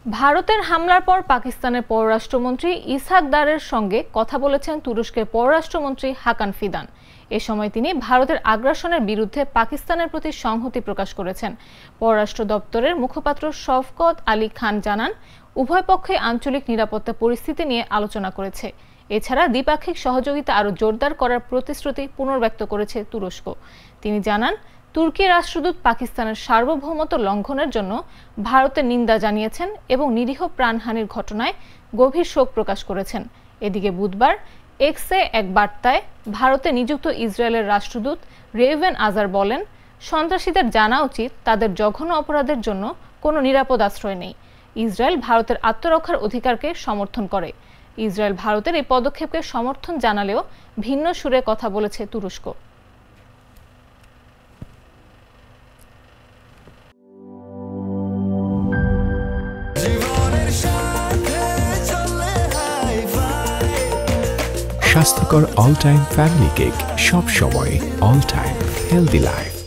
ভারতের হামলার পর পাকিস্তানের পররাষ্ট্রমন্ত্রী ইসহাক দারের সঙ্গে কথা বলেছেন তুরস্কের পররাষ্ট্রমন্ত্রী হাকান ফিদান। এ সময় তিনি ভারতের আগ্রাসনের বিরুদ্ধে পাকিস্তানের প্রতি সংহতি প্রকাশ করেছেন। পররাষ্ট্র দপ্তরের মুখপাত্র শওকত আলী খান জানান, উভয় পক্ষই আঞ্চলিক নিরাপত্তা পরিস্থিতি নিয়ে আলোচনা করেছে। এছাড়া দ্বিপাক্ষিক সহযোগিতা আরও জোরদার করার প্রতিশ্রুতি পুনর্ব্যক্ত করেছে তুরস্ক। তিনি জানান, তুর্কি রাষ্ট্রদূত পাকিস্তানের সার্বভৌমত্ব লঙ্ঘনের জন্য ভারতের নিন্দা জানিয়েছেন এবং নিরীহ প্রাণহানির ঘটনায় গভীর শোক প্রকাশ করেছেন। এদিকে বুধবার এক্সে এক বার্তায় ভারতে নিযুক্ত ইসরায়েলের রাষ্ট্রদূত রেভেন আজার বলেন, সন্ত্রাসীদের জানা উচিত তাদের জঘন্য অপরাধের জন্য কোনো নিরাপদ আশ্রয় নেই। ইসরায়েল ভারতের আত্মরক্ষার অধিকারকে সমর্থন করে। ইসরায়েল ভারতের এই পদক্ষেপকে সমর্থন জানালেও ভিন্ন সুরে কথা বলেছে তুরস্ক। স্বাস্থ্যকর অল টাইম ফ্যামিলি কেক, সব সময় অল টাইম হেলদি লাইফ।